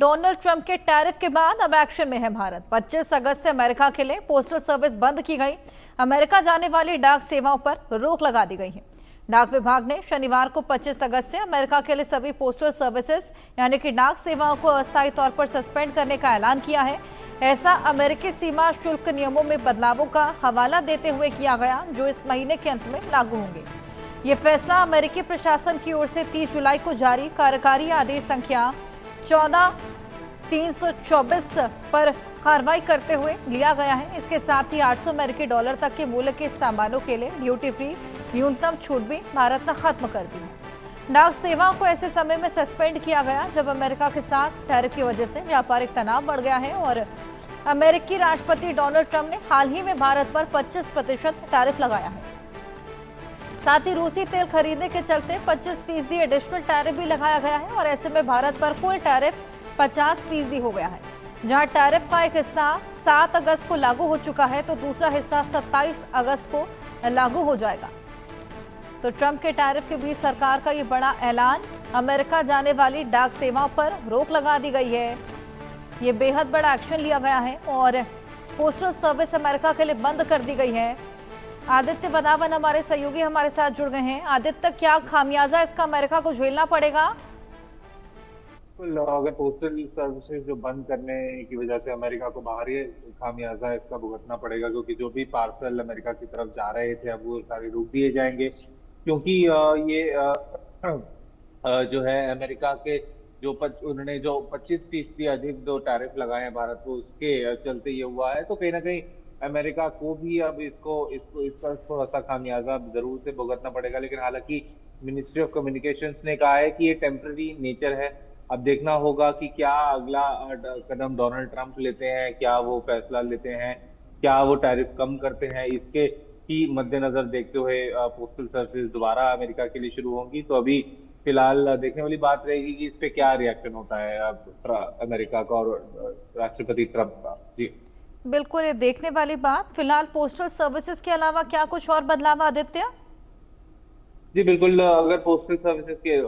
Donald Trump के tariff के बाद अब एक्शन में है भारत। 25 अगस्त से अमेरिका के लिए पोस्टल सर्विस बंद की गई। अमेरिका जाने वाली डाक सेवाओं पर रोक लगा दी गई है। डाक विभाग ने शनिवार को 25 अगस्त से अमेरिका के लिए सभी पोस्टल सर्विसेज यानी कि डाक सेवाओं को अस्थायी तौर पर सस्पेंड करने का ऐलान किया है। ऐसा अमेरिकी सीमा शुल्क नियमों में बदलावों का हवाला देते हुए किया गया, जो इस महीने के अंत में लागू होंगे। ये फैसला अमेरिकी प्रशासन की ओर से 30 जुलाई को जारी कार्यकारी आदेश संख्या 14-324 पर कार्रवाई करते हुए लिया गया है। इसके साथ ही 800 अमेरिकी डॉलर तक के मूल्य के सामानों के लिए ड्यूटी फ्री न्यूनतम छूट भी भारत ने खत्म कर दी है। डाक सेवाओं को ऐसे समय में सस्पेंड किया गया जब अमेरिका के साथ टैरिफ की वजह से व्यापारिक तनाव बढ़ गया है और अमेरिकी राष्ट्रपति डोनाल्ड ट्रंप ने हाल ही में भारत पर 25% टैरिफ लगाया है। साथ ही रूसी तेल खरीदने के चलते 25% एडिशनल टैरिफ भी लगाया गया है और ऐसे में भारत पर कुल टैरिफ 50% हो गया है। जहां टैरिफ का एक हिस्सा 7 अगस्त को लागू हो चुका है तो दूसरा हिस्सा 27 अगस्त को लागू हो जाएगा। तो ट्रंप के टैरिफ के बीच सरकार का ये बड़ा ऐलान, अमेरिका जाने वाली डाक सेवाओं पर रोक लगा दी गई है। ये बेहद बड़ा एक्शन लिया गया है और पोस्टल सर्विस अमेरिका के लिए बंद कर दी गई है। आदित्य बनावन हमारे सहयोगी हमारे साथ जुड़ गए हैं। आदित्य, क्या खामियाजा इसका अमेरिका को झेलना पड़ेगा? अगर पोस्टल सर्विसेज जो बंद करने की वजह से अमेरिका को बाहरी खामियाजा इसका भुगतना पड़ेगा, क्योंकि जो भी पार्सल अमेरिका की तरफ जा रहे थे अब वो सारे रोक दिए जाएंगे। क्योंकि जो है अमेरिका के उन्होंने जो 25% अधिक जो टैरिफ लगाए हैं भारत को, उसके चलते ये हुआ है। तो कहीं ना कहीं अमेरिका को भी अब इसका थोड़ा सा खामियाजा जरूर से भुगतना पड़ेगा। लेकिन हालांकि मिनिस्ट्री ऑफ कम्युनिकेशंस ने कहा है कि ये टेम्पररी नेचर है। अब देखना होगा कि क्या अगला कदम डोनाल्ड ट्रंप लेते हैं, क्या वो फैसला लेते हैं, क्या वो टैरिफ कम करते हैं। इसके ही मद्देनजर देखते हुए पोस्टल सर्विसेज दोबारा अमेरिका के लिए शुरू होंगी। तो अभी फिलहाल देखने वाली बात रहेगी कि इस पे क्या रिएक्शन होता है अमेरिका का और राष्ट्रपति ट्रंप का। जी बिल्कुल, ये देखने वाली बात। फिलहाल पोस्टल सर्विसेज के अलावा क्या कुछ और बदलाव आदित्य? जी बिल्कुल, अगर पोस्टल सर्विसेज के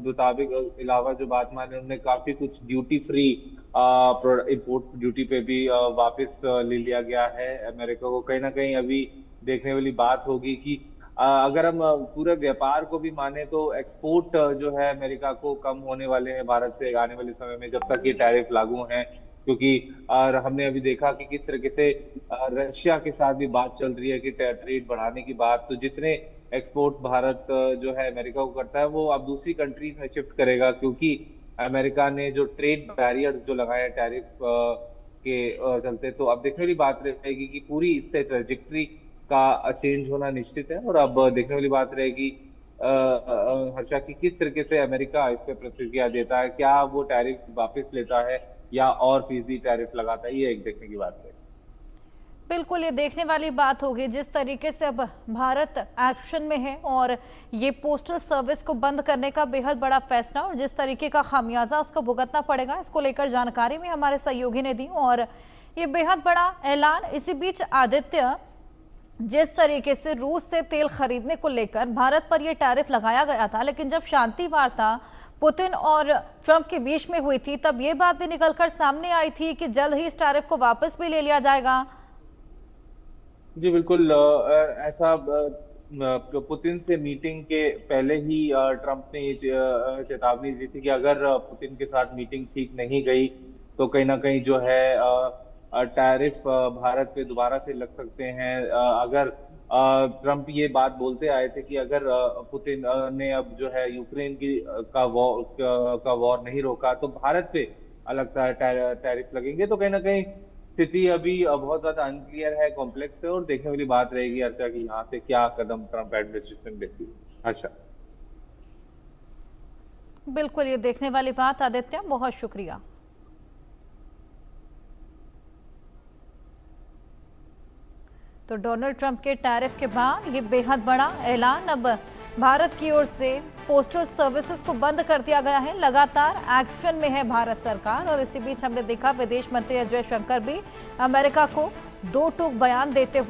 मुताबिक अलावा जो बात माने, उन्होंने काफी कुछ ड्यूटी फ्री इंपोर्ट ड्यूटी पे भी वापस ले लिया गया है अमेरिका को। कहीं ना कहीं अभी देखने वाली बात होगी कि अगर हम पूरे व्यापार को भी माने तो एक्सपोर्ट जो है अमेरिका को कम होने वाले हैं भारत से आने वाले समय में, जब तक ये टैरिफ लागू हैं। क्योंकि हमने अभी देखा कि किस तरीके से रशिया के साथ भी बात चल रही है कि ट्रेड बढ़ाने की बात। तो जितने एक्सपोर्ट भारत जो है अमेरिका को करता है वो अब दूसरी कंट्रीज में शिफ्ट करेगा, क्योंकि अमेरिका ने जो ट्रेड बैरियर्स जो लगाए हैं टैरिफ के चलते। तो अब देखने वाली बात रहेगी कि पूरी इससे ट्रेजेक्टरी का चेंज होना निश्चित है। और अब देखने वाली बात रहेगी हर्षा की किस तरीके से अमेरिका इस पर प्रतिक्रिया देता है। क्या वो टैरिफ वापस लेता है या और फीसदी टैरिफ लगाता है, ये एक देखने की बात है। बिल्कुल, ये देखने वाली बात होगी जिस तरीके से अब भारत एक्शन में है और ये पोस्टल सर्विस को बंद करने का बेहद बड़ा फैसला और जिस तरीके का खामियाजा उसको भुगतना पड़ेगा, इसको लेकर जानकारी भी हमारे सहयोगी ने दी और ये बेहद बड़ा ऐलान। इसी बीच आदित्य, जिस तरीके से रूस से तेल खरीदने को लेकर भारत पर यह टैरिफ लगाया गया था, लेकिन जब शांति वार्ता पुतिन और ट्रंप के बीच में हुई थी तब ये बात भी निकलकर सामने आई थी कि जल्द ही इस टैरिफ को वापस भी ले लिया जाएगा। जी बिल्कुल, ऐसा पुतिन से मीटिंग के पहले ही ट्रंप ने ये चेतावनी दी थी कि अगर पुतिन के साथ मीटिंग ठीक नहीं गई तो कहीं ना कहीं जो है टैरिफ भारत पे दोबारा से लग सकते हैं। अगर ट्रंप ये बात बोलते आए थे कि अगर पुतिन ने अब जो है यूक्रेन का वॉर नहीं रोका तो भारत पे अलग टैरिफ लगेंगे। तो कहीं ना कहीं स्थिति अभी बहुत ज्यादा अनक्लियर है, कॉम्प्लेक्स है और देखने वाली बात रहेगी हर्षा की यहाँ से क्या कदम ट्रंप एडमिनिस्ट्रेशन लेती है। हर्षा बिल्कुल, ये देखने वाली बात आदित्य, बहुत शुक्रिया। तो डोनाल्ड ट्रंप के टैरिफ के बाद ये बेहद बड़ा ऐलान, अब भारत की ओर से पोस्टल सर्विसेज को बंद कर दिया गया है। लगातार एक्शन में है भारत सरकार और इसी बीच हमने देखा विदेश मंत्री एस जयशंकर भी अमेरिका को दो टूक बयान देते हुए